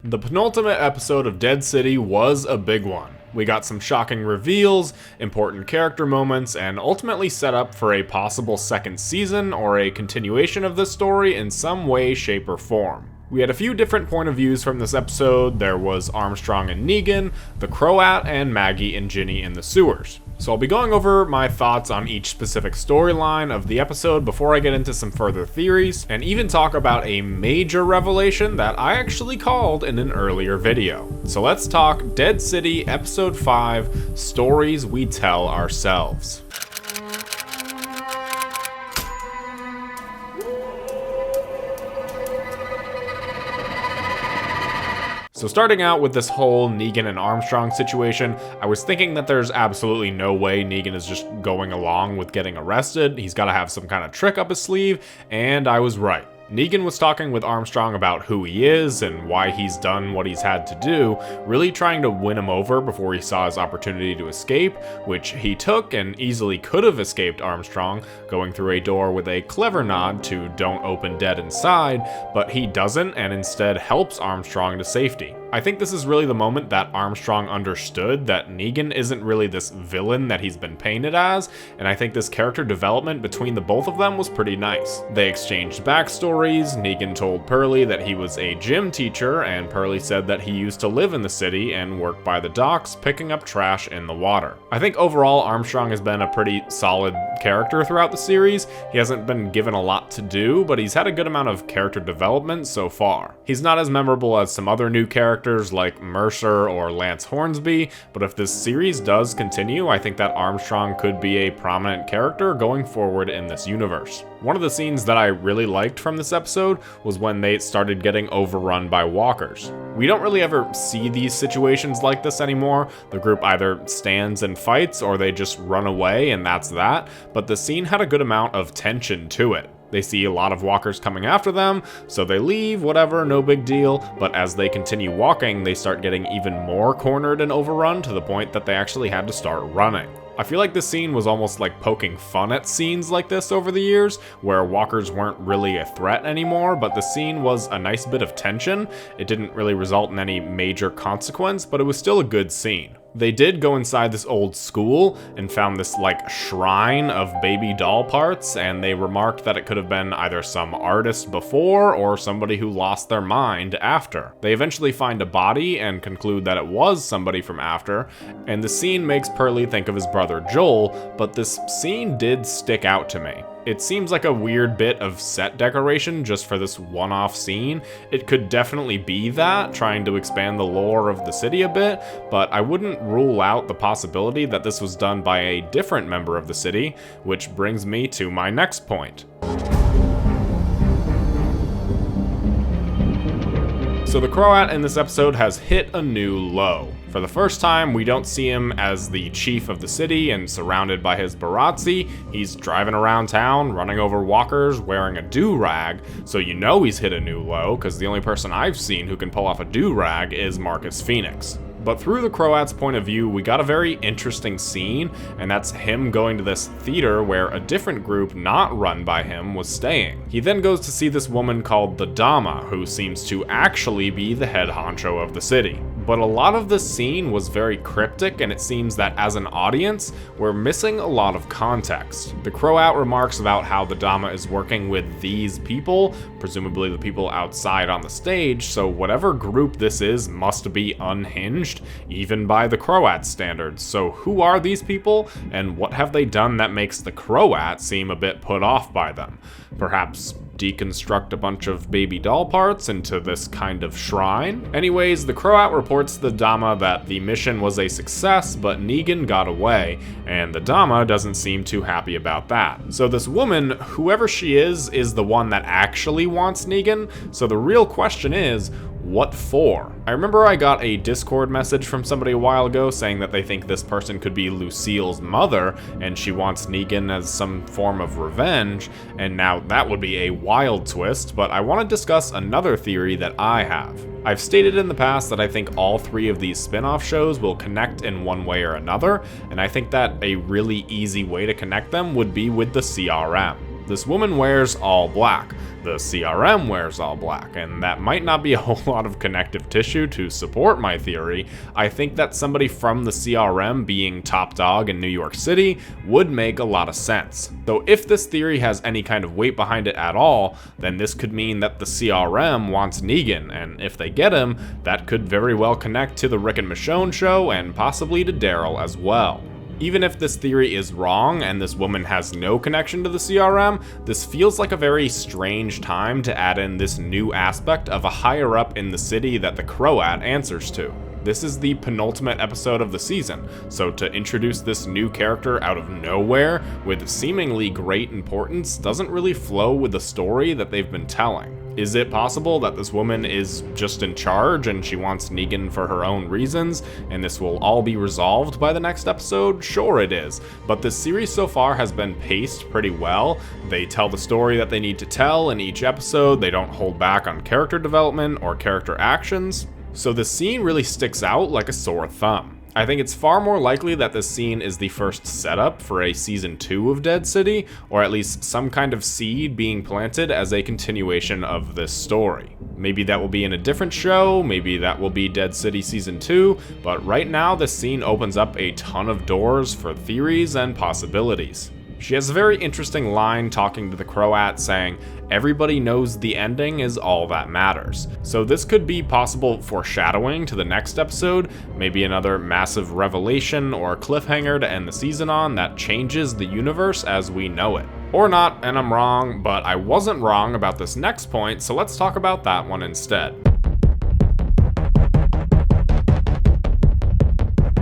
The penultimate episode of Dead City was a big one. We got some shocking reveals, important character moments, and ultimately set up for a possible second season or a continuation of this story in some way, shape, or form. We had a few different point of views from this episode. There was Armstrong and Negan, the Croat, and Maggie and Ginny in the sewers. So I'll be going over my thoughts on each specific storyline of the episode before I get into some further theories, and even talk about a major revelation that I actually called in an earlier video. So let's talk Dead City Episode 5, Stories We Tell Ourselves. So starting out with this whole Negan and Armstrong situation, I was thinking that there's absolutely no way Negan is just going along with getting arrested. He's got to have some kind of trick up his sleeve, and I was right. Negan was talking with Armstrong about who he is and why he's done what he's had to do, really trying to win him over before he saw his opportunity to escape, which he took and easily could have escaped Armstrong, going through a door with a clever nod to "don't open dead inside," but he doesn't and instead helps Armstrong to safety. I think this is really the moment that Armstrong understood that Negan isn't really this villain that he's been painted as, and I think this character development between the both of them was pretty nice. They exchanged backstories. Negan told Pearlie that he was a gym teacher, and Pearlie said that he used to live in the city and work by the docks picking up trash in the water. I think overall Armstrong has been a pretty solid character throughout the series. He hasn't been given a lot to do, but he's had a good amount of character development so far. He's not as memorable as some other new characters like Mercer or Lance Hornsby, but if this series does continue, I think that Armstrong could be a prominent character going forward in this universe. One of the scenes that I really liked from this episode was when they started getting overrun by walkers. We don't really ever see these situations like this anymore. The group either stands and fights or they just run away and that's that, but the scene had a good amount of tension to it. They see a lot of walkers coming after them, so they leave, whatever, no big deal, but as they continue walking, they start getting even more cornered and overrun to the point that they actually had to start running. I feel like this scene was almost like poking fun at scenes like this over the years, where walkers weren't really a threat anymore, but the scene was a nice bit of tension. It didn't really result in any major consequence, but it was still a good scene. They did go inside this old school and found this like shrine of baby doll parts, and they remarked that it could have been either some artist before or somebody who lost their mind after. They eventually find a body and conclude that it was somebody from after, and the scene makes Pearlie think of his brother Joel, but this scene did stick out to me. It seems like a weird bit of set decoration just for this one-off scene. It could definitely be that, trying to expand the lore of the city a bit, but I wouldn't rule out the possibility that this was done by a different member of the city, which brings me to my next point. So the Croat in this episode has hit a new low. For the first time, we don't see him as the chief of the city and surrounded by his Barazzi. He's driving around town, running over walkers, wearing a do-rag, so you know he's hit a new low, because the only person I've seen who can pull off a do-rag is Marcus Phoenix. But through the Croat's point of view, we got a very interesting scene, and that's him going to this theater where a different group not run by him was staying. He then goes to see this woman called the Dama, who seems to actually be the head honcho of the city. But a lot of this scene was very cryptic, and it seems that as an audience, we're missing a lot of context. The Croat remarks about how the Dama is working with these people, presumably the people outside on the stage, so whatever group this is must be unhinged, even by the Croat standards. So who are these people, and what have they done that makes the Croat seem a bit put off by them? Perhaps deconstruct a bunch of baby doll parts into this kind of shrine? Anyways, the Croat reports to the Dama that the mission was a success, but Negan got away, and the Dama doesn't seem too happy about that. So this woman, whoever she is the one that actually wants Negan, so the real question is, what for? I remember I got a Discord message from somebody a while ago saying that they think this person could be Lucille's mother and she wants Negan as some form of revenge, and now that would be a wild twist, but I want to discuss another theory that I have. I've stated in the past that I think all three of these spin-off shows will connect in one way or another, and I think that a really easy way to connect them would be with the CRM. This woman wears all black. The CRM wears all black, and that might not be a whole lot of connective tissue to support my theory. I think that somebody from the CRM being top dog in New York City would make a lot of sense. So if this theory has any kind of weight behind it at all, then this could mean that the CRM wants Negan, and if they get him, that could very well connect to the Rick and Michonne show and possibly to Daryl as well. Even if this theory is wrong and this woman has no connection to the CRM, this feels like a very strange time to add in this new aspect of a higher up in the city that the Croat answers to. This is the penultimate episode of the season, so to introduce this new character out of nowhere with seemingly great importance doesn't really flow with the story that they've been telling. Is it possible that this woman is just in charge and she wants Negan for her own reasons, and this will all be resolved by the next episode? Sure it is, but this series so far has been paced pretty well. They tell the story that they need to tell in each episode, they don't hold back on character development or character actions, so this scene really sticks out like a sore thumb. I think it's far more likely that this scene is the first setup for a season 2 of Dead City, or at least some kind of seed being planted as a continuation of this story. Maybe that will be in a different show, maybe that will be Dead City season 2, but right now this scene opens up a ton of doors for theories and possibilities. She has a very interesting line talking to the Croat saying, "Everybody knows the ending is all that matters." So this could be possible foreshadowing to the next episode, maybe another massive revelation or cliffhanger to end the season on that changes the universe as we know it. Or not, and I'm wrong, but I wasn't wrong about this next point, so let's talk about that one instead.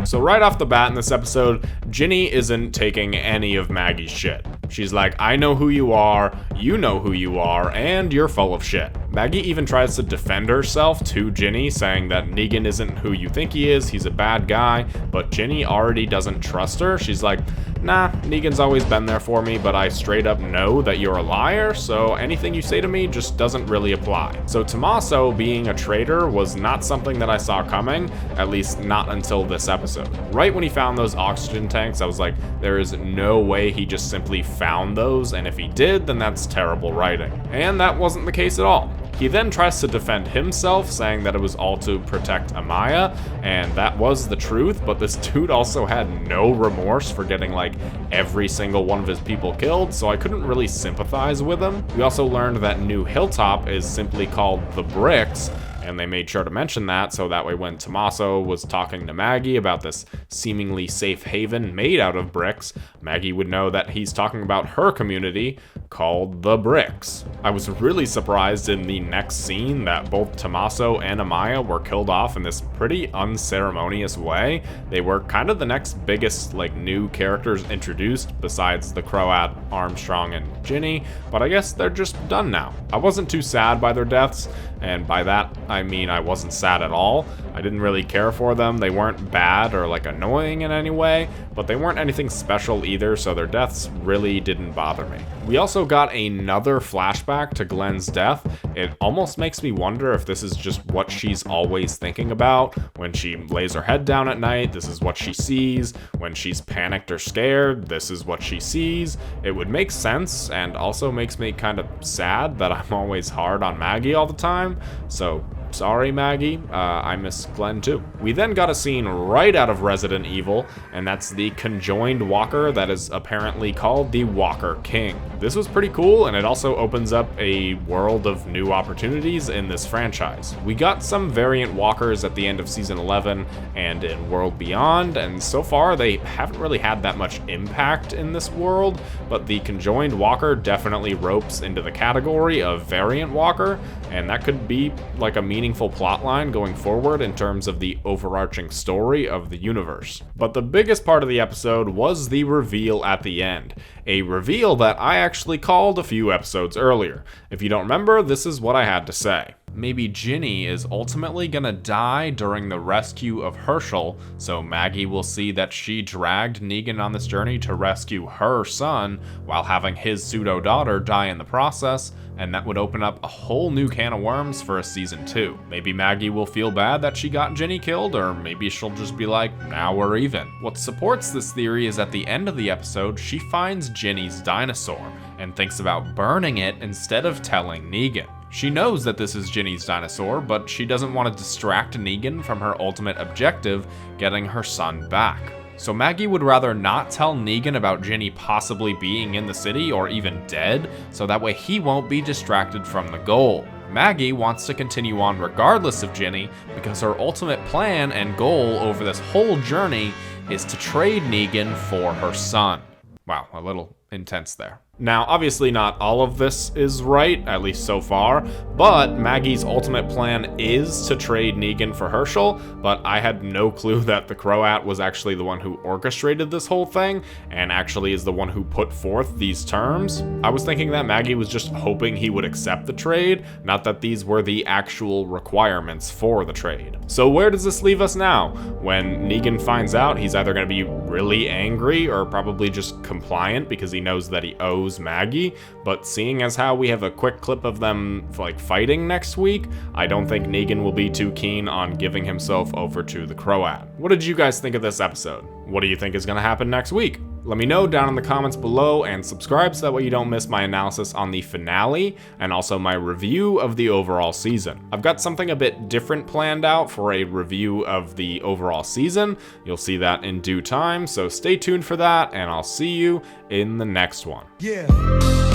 So right off the bat in this episode, Ginny isn't taking any of Maggie's shit. She's like, I know who you are, you know who you are, and you're full of shit. Maggie even tries to defend herself to Ginny, saying that Negan isn't who you think he is, he's a bad guy, but Ginny already doesn't trust her. She's like, nah, Negan's always been there for me, but I straight up know that you're a liar, so anything you say to me just doesn't really apply. So Tommaso being a traitor was not something that I saw coming, at least not until this episode. Right when he found those oxygen tanks, I was like, there is no way he just simply found those, and if he did, then that's terrible writing. And that wasn't the case at all. He then tries to defend himself, saying that it was all to protect Amaya, and that was the truth, but this dude also had no remorse for getting like every single one of his people killed, so I couldn't really sympathize with him. We also learned that New Hilltop is simply called the Bricks, and they made sure to mention that, so that way when Tommaso was talking to Maggie about this seemingly safe haven made out of bricks, Maggie would know that he's talking about her community called the Bricks. I was really surprised in the next scene that both Tommaso and Amaya were killed off in this pretty unceremonious way. They were kind of the next biggest like new characters introduced besides the Croat, Armstrong, and Ginny, but I guess they're just done now. I wasn't too sad by their deaths, and by that I mean I wasn't sad at all. I didn't really care for them. They weren't bad or like annoying in any way, but they weren't anything special either, so their deaths really didn't bother me. We also got another flashback to Glenn's death. It almost makes me wonder if this is just what she's always thinking about. When she lays her head down at night, this is what she sees. When she's panicked or scared, this is what she sees. It would make sense, and also makes me kind of sad that I'm always hard on Maggie all the time. So sorry, Maggie, I miss Glenn too. We then got a scene right out of Resident Evil, and that's the conjoined walker that is apparently called the Walker King. This was pretty cool, and it also opens up a world of new opportunities in this franchise. We got some variant walkers at the end of season 11 and in World Beyond, and so far they haven't really had that much impact in this world, but the conjoined walker definitely ropes into the category of variant walker, and that could be like a meaningful plotline going forward in terms of the overarching story of the universe. But the biggest part of the episode was the reveal at the end. A reveal that I actually called a few episodes earlier. If you don't remember, this is what I had to say. maybe Ginny is ultimately gonna die during the rescue of Herschel, so Maggie will see that she dragged Negan on this journey to rescue her son while having his pseudo-daughter die in the process, and that would open up a whole new can of worms for a season 2. Maybe Maggie will feel bad that she got Ginny killed, or maybe she'll just be like, now we're even. What supports this theory is at the end of the episode, she finds Ginny's dinosaur and thinks about burning it instead of telling Negan. She knows that this is Ginny's dinosaur, but she doesn't want to distract Negan from her ultimate objective, getting her son back. So Maggie would rather not tell Negan about Ginny possibly being in the city or even dead, so that way he won't be distracted from the goal. Maggie wants to continue on regardless of Ginny, because her ultimate plan and goal over this whole journey is to trade Negan for her son. Wow, a little intense there. Now, obviously not all of this is right, at least so far, but Maggie's ultimate plan is to trade Negan for Herschel, but I had no clue that the Croat was actually the one who orchestrated this whole thing, and actually is the one who put forth these terms. I was thinking that Maggie was just hoping he would accept the trade, not that these were the actual requirements for the trade. So where does this leave us now? When Negan finds out, he's either going to be really angry or probably just compliant because he knows that he owes Maggie, but seeing as how we have a quick clip of them like fighting next week, I don't think Negan will be too keen on giving himself over to the Croat. What did you guys think of this episode? What do you think is going to happen next week? Let me know down in the comments below, and subscribe so that way you don't miss my analysis on the finale and also my review of the overall season. I've got something a bit different planned out for a review of the overall season. You'll see that in due time, so stay tuned for that, and I'll see you in the next one. Yeah.